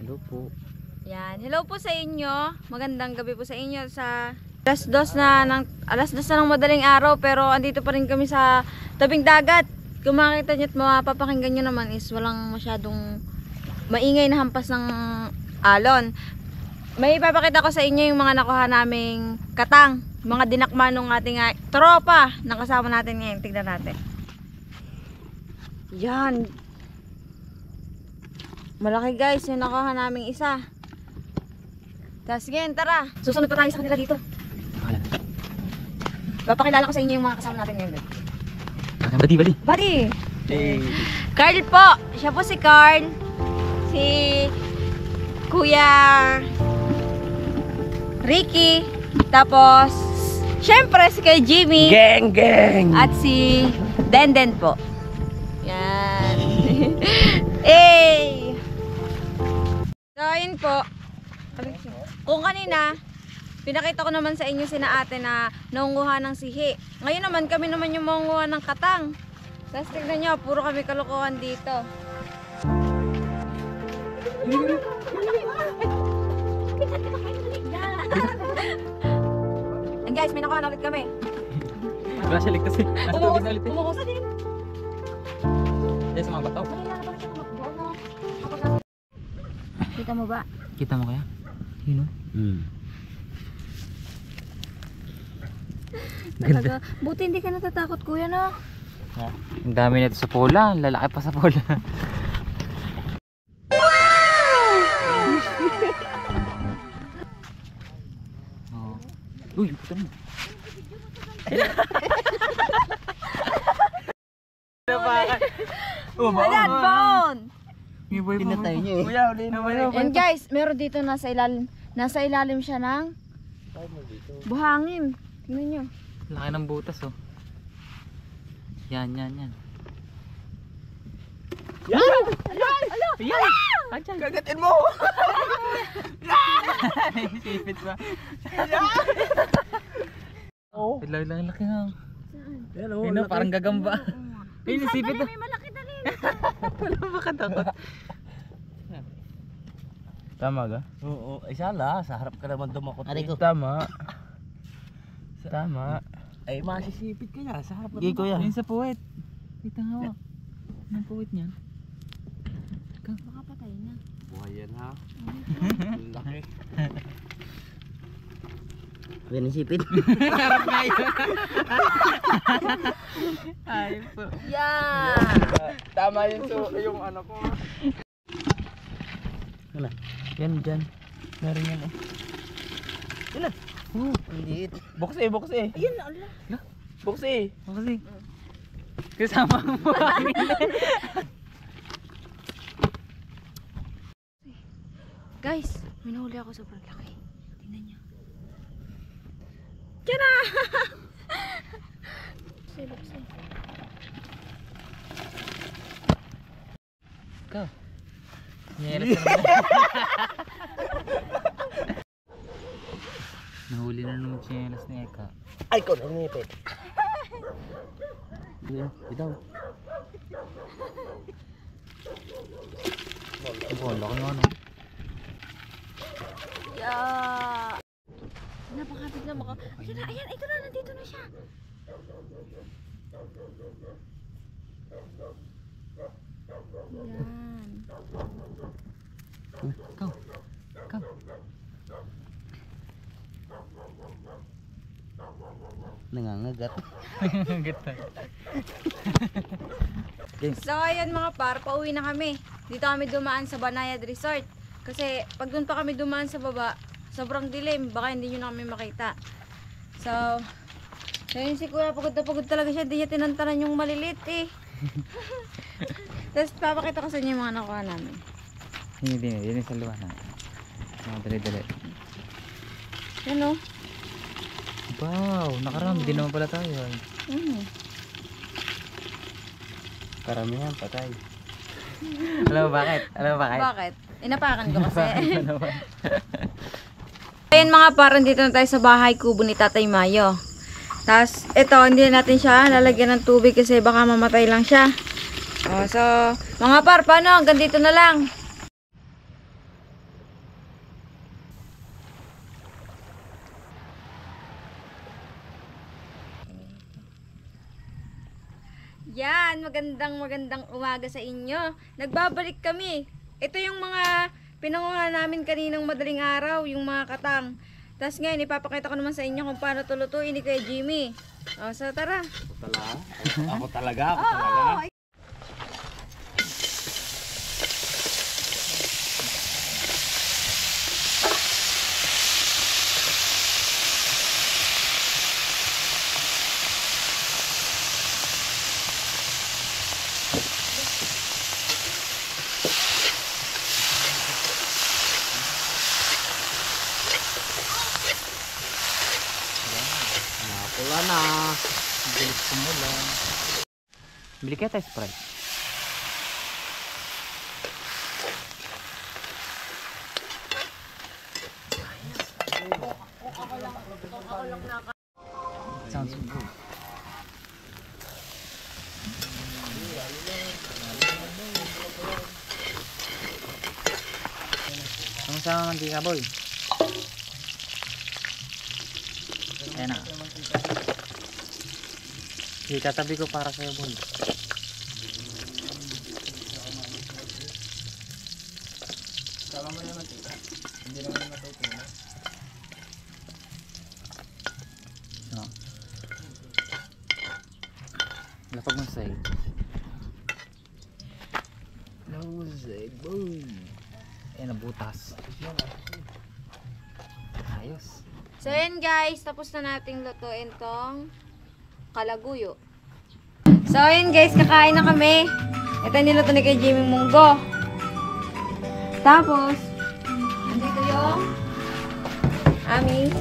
Hello po. Yan. Hello po sa inyo. Magandang gabi po sa inyo sa alas 2 na ng madaling araw, pero andito pa rin kami sa tabing dagat. Kung makikita nyo at mapapakinggan nyo naman is walang masyadong maingay na hampas ng alon. May ipapakita ko sa inyo yung mga nakuha naming katang, mga dinakma ng ating tropa na kasama natin ngayon. Tignan natin. Yan. Malaki guys yung nakuha naming isa. Tapos ngayon, tara. Susunod pa tayo sa kanila dito. Papakilala ko sa inyo yung mga kasama natin ngayon. Badi. Buddy! Carl po! Siya po si Carl. Si Kuya Ricky. Tapos, syempre si kay Jimmy. Gang! At si Denden po. Yan. Hey! So, ayun po. Kung kanina, pinakita ko naman sa inyo sina ate na nangunguha ng sihi. Ngayon naman, kami naman yung mangunguha ng katang. Tapos tignan nyo, puro kami kalokohan dito. And guys, may nakuha na ulit kami. Wala siya ligtas eh. Umukusa din. Diyan sa mga bataw. Kita mo ba? Kita mo kaya? Yun o. Talaga. Buti hindi ka natatakot kuya, no? Ang dami nito sa pula. Ang lalaki pa sa pula. Oh. Uy, puto mo. Ayan, bone! Pinatay niya eh. And guys, meron dito nasa ilalim siya ng buhangin. Tingnan nyo. Laki ng butas oh. Yan. Yan! Kagatin mo! Sipit ba? Oh. Lang laki nga. Yan oh. Ayun, parang gagamba. Ayun, sipit oh. May malaki dali. Wala makatakot. Tama ka? Oo. Ay sala, sa harap ka naman dumakot. Tama. Ay masisipit ka na, sa harap ka. Giko yan. Yun sa puwet. Wait ang hawak. Anong puwet niyan? Baka patay na. Buhay yan ha. Laki. Yan ang sipit. Harap nga yun. Ayun po. Yeah! Tama yun yung ano ko. Ano? Yan dyan. Meron yan eh. Yan na. Hindi. Bukse. Ayun na, ala. Bukse. O kasi. Kasama mo. Guys, may nahuli ako sobrang laki. Tingnan nyo. Tiyara! Bukse. Ikaw. Nyelas na naman. Nahuli na naman nyelas ni Eka. Ay ko na nipit. Ito. Oh, laki nga no. Yeah! Napakapit na maka... Ayan, ito na, nandito na siya. Yan. Ikaw. Nangangagat. Gata. So ayun mga par, pauwi na kami. Dito kami dumaan sa Banayad Resort. Kasi pag doon pa kami dumaan sa baba, sobrang dilim, baka hindi nyo na kami makita. So yun si kuya, pagod na pagod talaga siya. Hindi niya tinantanan yung malilit eh. Tapos papakita ko sa inyo yung mga nakuha namin. Hindi, yun yung sa luwa na. Dali. Yan o. Wow, nakarami din naman pala tayo. Karamihan patay. Alam mo bakit? Bakit? Inapakan ko kasi. Ayun mga parang dito na tayo sa bahay kubo ni Tatay Mayo. Tapos ito, hindi natin siya lalagyan ng tubig kasi baka mamatay lang siya. So mga par, paano? Hanggang dito na lang. Ayan, magandang umaga sa inyo. Nagbabalik kami. Ito yung mga pinanguha namin kaninang madaling araw, yung mga katang. Tapos ngayon, ipapakita ko naman sa inyo kung paano tulutuin ni Kuya Jimmy. O, so tara. Ako talaga. Ako talaga. Wala na. Bilis kumulan. Bili kaya tayo Sprite. Sounds good. Sama-sama mantika boy. Ayan na. Itatabi ko para sa'yo boy. So. Lapag mo sa'yo. Ayan na butas. Ayos. So ayan guys, tapos na nating lutuin tong kalaguyo. So ayan guys, kakain na kami. Ito yung niluto ni kay Jimmy Munggo. Tapos, andito yung aming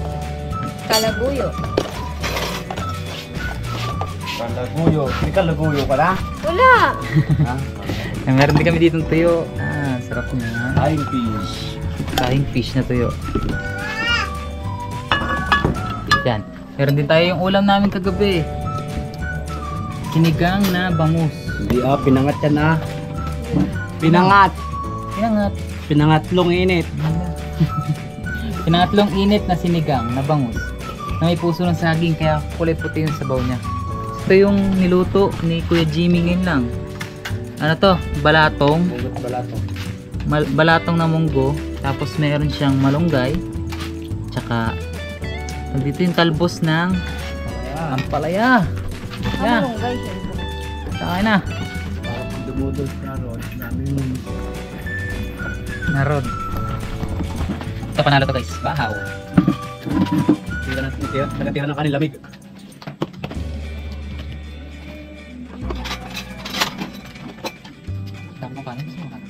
kalaguyo. Kalaguyo. Hindi kalaguyo ka na? Wala! Meron din kami ditong tuyo. Sarap niya. Flying fish. Flying fish na tuyo. Yan. Meron din tayo yung ulam namin kagabi. Sinigang na bangus. Hindi pinangat yan Pinangat. Pinangat. Pinangatlong init. Pinangatlong init na sinigang na bangus. Na may puso ng saging kaya kulay puti yung sabaw niya. Ito yung niluto ni Kuya Jimmy ngayon lang. Ano to? Balatong. Balatong na munggo. Tapos meron siyang malunggay. Tsaka dito yung talbos ng ampalaya. Yan. Malunggay siya. Saka na. Dumudol na rod. Narod. Ito panalo to guys. Bahaw. Nagtira ng kanila lamig. Dami mo kanin. Gusto mo kanin?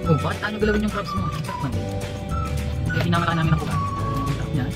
Oh, bakit tayo galawin yung crabs mo? Sarap man din. Kaya pinamalaki namin ang buka. Sarap niya.